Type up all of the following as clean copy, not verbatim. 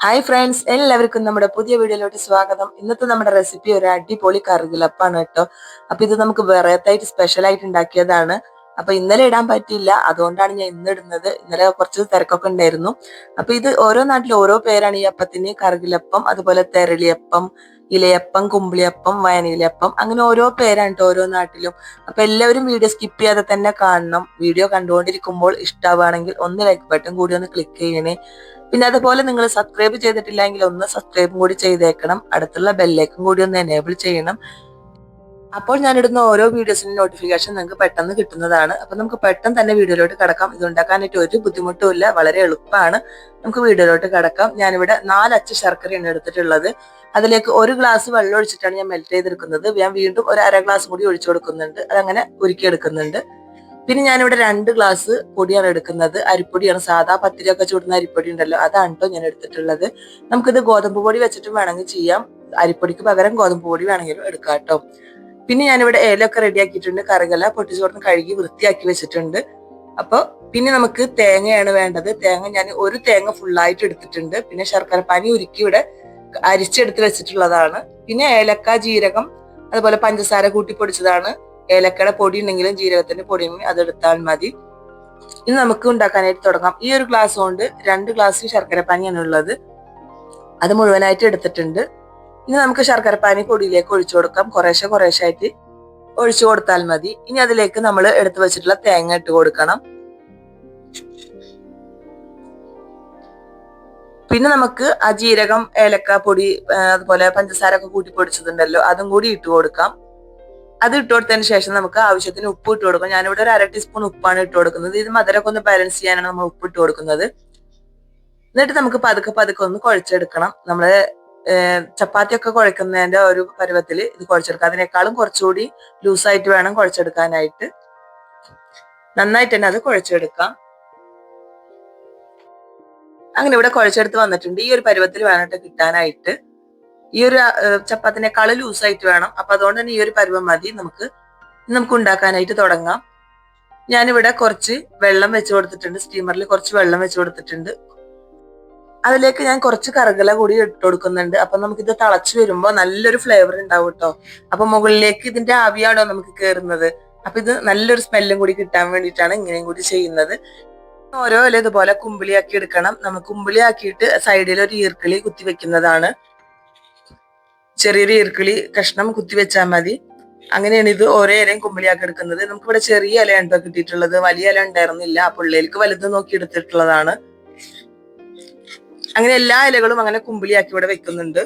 Hi friends, എല്ലാവർക്കും നമ്മുടെ പുതിയ വീഡിയോയിലോട്ട് സ്വാഗതം. ഇന്നത്തെ നമ്മുടെ റെസിപ്പി ഒരു അടിപൊളി കറികളപ്പാണ് കേട്ടോ. അപ്പൊ ഇത് നമുക്ക് വെറൈറ്റി സ്പെഷ്യൽ ആയിട്ട് ഉണ്ടാക്കിയതാണ്. അപ്പൊ ഇന്നലെ ഇടാൻ പറ്റിയില്ല, അതുകൊണ്ടാണ് ഞാൻ ഇന്ന് ഇടുന്നത്. ഇന്നലെ കുറച്ച് തിരക്കൊക്കെ ഉണ്ടായിരുന്നു. അപ്പൊ ഇത് ഓരോ നാട്ടിലും ഓരോ പേരാണ് ഈ അപ്പത്തിന്. കറികളപ്പം, അതുപോലെ തെരളിയപ്പം, ഇലയപ്പം, കുമ്പിളിയപ്പം, വയനയിലപ്പം, അങ്ങനെ ഓരോ പേരാണ് കേട്ടോ ഓരോ നാട്ടിലും. അപ്പൊ എല്ലാവരും വീഡിയോ സ്കിപ്പ് ചെയ്യാതെ തന്നെ കാണണം. വീഡിയോ കണ്ടുകൊണ്ടിരിക്കുമ്പോൾ ഇഷ്ടമാവുകയാണെങ്കിൽ ഒന്ന് ലൈക്ക് ബട്ടൺ കൂടി ഒന്ന് ക്ലിക്ക് ചെയ്യണേ. പിന്നെ അതുപോലെ നിങ്ങൾ സബ്സ്ക്രൈബ് ചെയ്തിട്ടില്ലെങ്കിൽ ഒന്ന് സബ്സ്ക്രൈബും കൂടി ചെയ്തേക്കണം. അടുത്തുള്ള ബെല്ലേക്കും കൂടി ഒന്ന് എനേബിൾ ചെയ്യണം. അപ്പോൾ ഞാൻ ഇടുന്ന ഓരോ വീഡിയോസിന്റെ നോട്ടിഫിക്കേഷൻ നിങ്ങൾക്ക് പെട്ടെന്ന് കിട്ടുന്നതാണ്. അപ്പൊ നമുക്ക് പെട്ടെന്ന് തന്നെ വീഡിയോയിലോട്ട് കിടക്കാം. ഇത് ഉണ്ടാക്കാനായിട്ട് ഒരു ബുദ്ധിമുട്ടും ഇല്ല, വളരെ എളുപ്പമാണ്. നമുക്ക് വീഡിയോയിലോട്ട് കിടക്കാം. ഞാനിവിടെ 4 അച്ച് ശർക്കരയാണ് എടുത്തിട്ടുള്ളത്. അതിലേക്ക് 1 ഗ്ലാസ് വെള്ളം ഒഴിച്ചിട്ടാണ് ഞാൻ മെൽറ്റ് ചെയ്തെടുക്കുന്നത്. ഞാൻ വീണ്ടും ഒരു അര ഗ്ലാസ് കൂടി ഒഴിച്ചു കൊടുക്കുന്നുണ്ട്. അതങ്ങനെ ഉരുക്കിയെടുക്കുന്നുണ്ട്. പിന്നെ ഞാനിവിടെ 2 ഗ്ലാസ് പൊടിയാണ് എടുക്കുന്നത്. അരിപ്പൊടിയാണ്, സാധാ പത്തിരിയൊക്കെ ചൂടുന്ന അരിപ്പൊടി ഉണ്ടല്ലോ, അതാണ് കേട്ടോ ഞാൻ എടുത്തിട്ടുള്ളത്. നമുക്കിത് ഗോതമ്പ് പൊടി വെച്ചിട്ട് വേണമെങ്കിൽ ചെയ്യാം. അരിപ്പൊടിക്ക് പകരം ഗോതമ്പ് പൊടി വേണമെങ്കിലും എടുക്കാം കേട്ടോ. പിന്നെ ഞാനിവിടെ ഏലൊക്കെ റെഡിയാക്കിയിട്ടുണ്ട്. കറികല പൊട്ടിച്ചു കൊടുത്ത് കഴുകി വൃത്തിയാക്കി വെച്ചിട്ടുണ്ട്. അപ്പോൾ പിന്നെ നമുക്ക് തേങ്ങയാണ് വേണ്ടത്. തേങ്ങ ഞാൻ 1 തേങ്ങ ഫുള്ളായിട്ട് എടുത്തിട്ടുണ്ട്. പിന്നെ ശർക്കര പാനി ഉരുക്കി ഇവിടെ അരിച്ചെടുത്ത് വെച്ചിട്ടുള്ളതാണ്. പിന്നെ ഏലക്ക, ജീരകം, അതുപോലെ പഞ്ചസാര കൂട്ടി പൊടിച്ചതാണ്. ഏലക്കയുടെ പൊടി ഉണ്ടെങ്കിലും ജീരകത്തിന്റെ പൊടി ഉണ്ടെങ്കിലും അതെടുത്താൽ മതി. ഇത് നമുക്ക് ഉണ്ടാക്കാനായിട്ട് തുടങ്ങാം. ഈ ഒരു ഗ്ലാസ് കൊണ്ട് 2 ഗ്ലാസ് ശർക്കര പാനിയാണ് ഉള്ളത്. അത് മുഴുവനായിട്ട് എടുത്തിട്ടുണ്ട്. ഇനി നമുക്ക് ശർക്കര പാനി പൊടിയിലേക്ക് ഒഴിച്ചു കൊടുക്കാം. കുറേശ്ശെ ആയിട്ട് ഒഴിച്ചു കൊടുത്താൽ മതി. ഇനി അതിലേക്ക് നമ്മൾ എടുത്തു വെച്ചിട്ടുള്ള തേങ്ങ ഇട്ട് കൊടുക്കണം. പിന്നെ നമുക്ക് ആ ജീരകം, ഏലക്ക പൊടി, അതുപോലെ പഞ്ചസാര ഒക്കെ കൂട്ടി പൊടിച്ചതുണ്ടല്ലോ, അതും കൂടി ഇട്ട് കൊടുക്കാം. അത് ഇട്ട് കൊടുത്തതിന് ശേഷം നമുക്ക് ആവശ്യത്തിന് ഉപ്പ് ഇട്ട് കൊടുക്കാം. ഞാനിവിടെ ഒരു 1/2 ടീസ്പൂൺ ഉപ്പാണ് ഇട്ട് കൊടുക്കുന്നത്. ഇത് മധുരമൊക്കെ ഒന്ന് ബാലൻസ് ചെയ്യാനാണ് നമ്മൾ ഉപ്പ് ഇട്ട് കൊടുക്കുന്നത്. എന്നിട്ട് നമുക്ക് പതുക്കെ ഒന്ന് കുഴച്ചെടുക്കണം. നമ്മള് ചപ്പാത്തി ഒക്കെ കുഴക്കുന്നതിന്റെ ഒരു പരുവത്തിൽ ഇത് കുഴച്ചെടുക്കാം. അതിനേക്കാളും കുറച്ചുകൂടി ലൂസായിട്ട് വേണം കുഴച്ചെടുക്കാനായിട്ട്. നന്നായിട്ട് തന്നെ അത് കുഴച്ചെടുക്കാം. അങ്ങനെ ഇവിടെ കുഴച്ചെടുത്ത് വന്നിട്ടുണ്ട്. ഈ ഒരു പരുവത്തിൽ വേണം കിട്ടാനായിട്ട്. ഈ ഒരു ചപ്പാത്തിനേക്കാളും ലൂസായിട്ട് വേണം. അപ്പൊ അതുകൊണ്ട് തന്നെ ഈ ഒരു പരുവം മതി. നമുക്ക് ഉണ്ടാക്കാനായിട്ട് തുടങ്ങാം. ഞാനിവിടെ കുറച്ച് വെള്ളം വെച്ച് കൊടുത്തിട്ടുണ്ട്. സ്റ്റീമറിൽ കുറച്ച് വെള്ളം വെച്ച് കൊടുത്തിട്ടുണ്ട്. അതിലേക്ക് ഞാൻ കുറച്ച് കറുകല കൂടി ഇട്ട് കൊടുക്കുന്നുണ്ട്. അപ്പൊ നമുക്കിത് തിളച്ചു വരുമ്പോൾ നല്ലൊരു ഫ്ലേവർ ഉണ്ടാവും കേട്ടോ. അപ്പൊ മുകളിലേക്ക് ഇതിന്റെ ആവിയാണോ നമുക്ക് കയറുന്നത്. അപ്പൊ ഇത് നല്ലൊരു സ്മെല്ലും കൂടി കിട്ടാൻ വേണ്ടിയിട്ടാണ് ഇങ്ങനെയും കൂടി ചെയ്യുന്നത്. ഓരോ ഇല ഇതുപോലെ കുമ്പിളിയാക്കി എടുക്കണം. നമുക്ക് കുമ്പിളിയാക്കിയിട്ട് സൈഡിൽ ഒരു ഈർക്കിളി കുത്തി വെക്കുന്നതാണ്. ചെറിയൊരു ഈർക്കിളി കഷ്ണം കുത്തി വെച്ചാൽ മതി. അങ്ങനെയാണ് ഇത് ഓരോ ഇലയും കുമ്പിളിയാക്കി എടുക്കുന്നത്. നമുക്കിവിടെ ചെറിയ ഇല ഉണ്ടോ കിട്ടിയിട്ടുള്ളത്, വലിയ ഇല ഉണ്ടായിരുന്നില്ല. ആ പിള്ളേർക്ക് വലുത് നോക്കി എടുത്തിട്ടുള്ളതാണ്. അങ്ങനെ എല്ലാ ഇലകളും അങ്ങനെ കുമ്പിളിയാക്കി ഇവിടെ വെക്കുന്നുണ്ട്.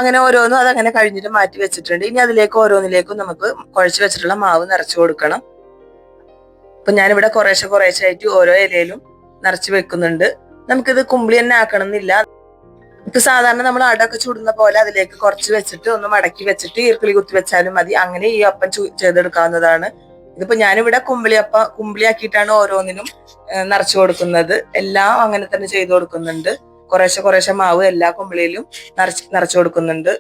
അങ്ങനെ ഓരോന്നും അതങ്ങനെ കഴിഞ്ഞിട്ട് മാറ്റി വെച്ചിട്ടുണ്ട്. ഇനി അതിലേക്ക് ഓരോന്നിലേക്കും നമുക്ക് കുഴച്ച് വെച്ചിട്ടുള്ള മാവ് നിറച്ചു കൊടുക്കണം. അപ്പൊ ഞാനിവിടെ കുറേശ്ശെ ആയിട്ട് ഓരോ ഇലയിലും നിറച്ച് വെക്കുന്നുണ്ട്. നമുക്കിത് കുമ്പിളി തന്നെ ആക്കണം എന്നില്ല. ഇപ്പൊ സാധാരണ നമ്മൾ അടൊക്കെ ചൂടുന്ന പോലെ അതിലേക്ക് കുറച്ച് വെച്ചിട്ട് ഒന്ന് മടക്കി വെച്ചിട്ട് ഈർക്കിളി കുത്തി വെച്ചാലും മതി. അങ്ങനെ ഈ അപ്പം ചെയ്തെടുക്കാവുന്നതാണ്. ഇതിപ്പോ ഞാനിവിടെ കുമ്പിളിയാക്കിയിട്ടാണ് ഓരോന്നിനും നിറച്ചു കൊടുക്കുന്നത്. എല്ലാം അങ്ങനെ തന്നെ ചെയ്തു കൊടുക്കുന്നുണ്ട്. കുറേശ്ശെ മാവ് എല്ലാ കുമ്പിളിയിലും നിറച്ചു കൊടുക്കുന്നുണ്ട്.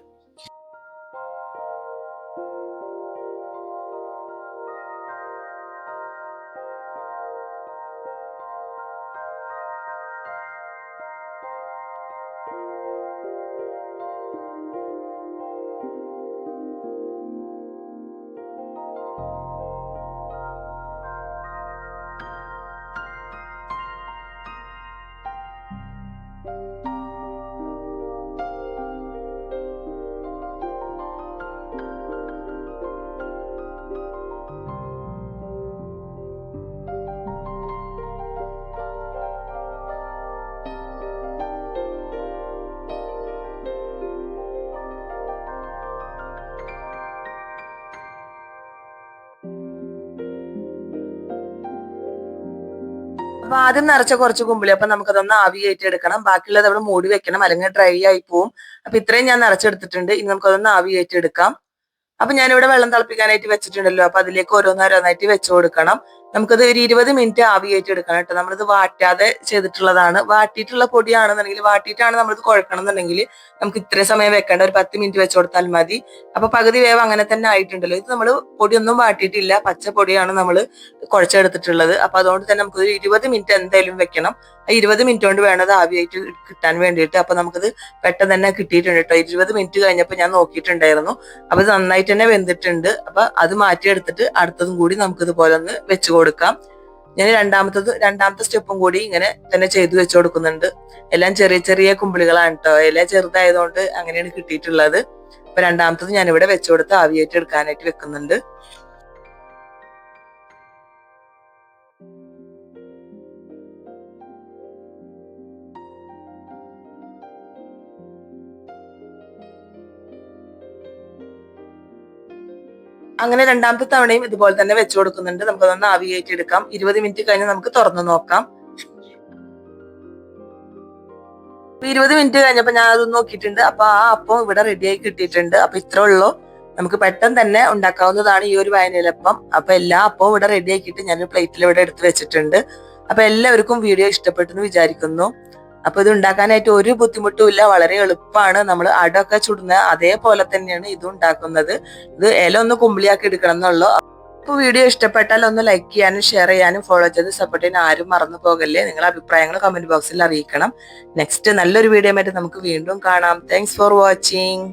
അപ്പൊ ആദ്യം നിറച്ച കുറച്ച് കുമ്പിളി അപ്പൊ നമുക്കതൊന്ന് ആവി കയറ്റി എടുക്കണം. ബാക്കിയുള്ളത് അവിടെ മൂടി വെക്കണം, അല്ലെങ്കിൽ ഡ്രൈ ആയി പോവും. അപ്പൊ ഇത്രയും ഞാൻ നിറച്ചെടുത്തിട്ടുണ്ട്. ഇനി നമുക്കതൊന്ന് ആവി കയറ്റി എടുക്കാം. അപ്പൊ ഞാനിവിടെ വെള്ളം തിളപ്പിക്കാനായിട്ട് വെച്ചിട്ടുണ്ടല്ലോ. അപ്പൊ അതിലേക്ക് ഓരോന്നായിട്ട് വെച്ചു കൊടുക്കണം. നമുക്കത് ഒരു 20 മിനിറ്റ് ആവി കയറ്റി എടുക്കണം കേട്ടോ. നമ്മളിത് വാട്ടാതെ ചെയ്തിട്ടുള്ളതാണ്. വാട്ടിയിട്ടുള്ള പൊടിയാണെന്നുണ്ടെങ്കിൽ, വാട്ടിയിട്ടാണ് നമ്മളിത് കുഴക്കണം എന്നുണ്ടെങ്കിൽ നമുക്ക് ഇത്രയും സമയം വെക്കേണ്ട, ഒരു 10 മിനിറ്റ് വെച്ച് കൊടുത്താൽ മതി. അപ്പൊ പകുതി വേവ് അങ്ങനെ തന്നെ ആയിട്ടുണ്ടല്ലോ. ഇത് നമ്മൾ പൊടിയൊന്നും വാട്ടിയിട്ടില്ല, പച്ച പൊടിയാണ് നമ്മൾ കുഴച്ചെടുത്തിട്ടുള്ളത്. അപ്പൊ അതുകൊണ്ട് തന്നെ നമുക്കൊരു 20 മിനിറ്റ് എന്തായാലും വെക്കണം. ആ 20 മിനിറ്റ് കൊണ്ട് വേണത് ആവിയായിട്ട് കിട്ടാൻ വേണ്ടിയിട്ട്. അപ്പൊ നമുക്കത് പെട്ടെന്ന് തന്നെ കിട്ടിയിട്ടുണ്ട് കേട്ടോ. 20 മിനിറ്റ് കഴിഞ്ഞപ്പോൾ ഞാൻ നോക്കിയിട്ടുണ്ടായിരുന്നു. അപ്പൊ ഇത് നന്നായിട്ട് തന്നെ വെന്തിട്ടുണ്ട്. അപ്പൊ അത് മാറ്റിയെടുത്തിട്ട് അടുത്തതും കൂടി നമുക്ക് ഇതുപോലെ ഒന്ന് വെച്ച് കൊടുക്കാം. ഞാൻ രണ്ടാമത്തെ സ്റ്റെപ്പും കൂടി ഇങ്ങനെ തന്നെ ചെയ്തു വെച്ച് കൊടുക്കുന്നുണ്ട്. എല്ലാം ചെറിയ ചെറിയ കുമ്പിളികളാണ് കേട്ടോ. എല്ലാം ചെറുതായതുകൊണ്ട് അങ്ങനെയാണ് കിട്ടിയിട്ടുള്ളത്. അപ്പൊ രണ്ടാമത്തത് ഞാനിവിടെ വെച്ചു കൊടുത്ത് ആവിയായിട്ട് എടുക്കാനായിട്ട് വെക്കുന്നുണ്ട്. അങ്ങനെ രണ്ടാമത്തെ തവണയും ഇതുപോലെ തന്നെ വെച്ചു കൊടുക്കുന്നുണ്ട്. നമുക്കതൊന്ന് ആവി കയറ്റി എടുക്കാം. 20 മിനിറ്റ് കഴിഞ്ഞ് നമുക്ക് തുറന്നു നോക്കാം. 20 മിനിറ്റ് കഴിഞ്ഞപ്പോ ഞാൻ അത് നോക്കിയിട്ടുണ്ട്. അപ്പൊ ആ അപ്പം ഇവിടെ റെഡിയായി കിട്ടിയിട്ടുണ്ട്. അപ്പൊ ഇത്രേ ഉള്ളൂ. നമുക്ക് പെട്ടെന്ന് തന്നെ ഉണ്ടാക്കാവുന്നതാണ് ഈ ഒരു വയനയിലപ്പം. അപ്പൊ എല്ലാ അപ്പവും ഇവിടെ റെഡി ആക്കിയിട്ട് ഞാൻ പ്ലേറ്റിൽ ഇവിടെ എടുത്ത് വെച്ചിട്ടുണ്ട്. അപ്പൊ എല്ലാവർക്കും വീഡിയോ ഇഷ്ടപ്പെട്ടു എന്ന് വിചാരിക്കുന്നു. അപ്പൊ ഇത് ഉണ്ടാക്കാനായിട്ട് ഒരു ബുദ്ധിമുട്ടും ഇല്ല, വളരെ എളുപ്പമാണ്. നമ്മൾ അടൊക്കെ ചുടുന്ന അതേപോലെ തന്നെയാണ് ഇത് ഉണ്ടാക്കുന്നത്. ഇത് ഇല ഒന്ന് കുമ്പിളിയാക്കി എടുക്കണം എന്നുള്ളൂ. അപ്പൊ വീഡിയോ ഇഷ്ടപ്പെട്ടാൽ ഒന്ന് ലൈക്ക് ചെയ്യാനും ഷെയർ ചെയ്യാനും ഫോളോ ചെയ്ത് സപ്പോർട്ട് ചെയ്യാൻ ആരും മറന്നു പോകല്ലേ. നിങ്ങളുടെ അഭിപ്രായങ്ങൾ കമന്റ് ബോക്സിൽ അറിയിക്കണം. നെക്സ്റ്റ് നല്ലൊരു വീഡിയോ ആയിട്ട് നമുക്ക് വീണ്ടും കാണാം. Thanks for watching.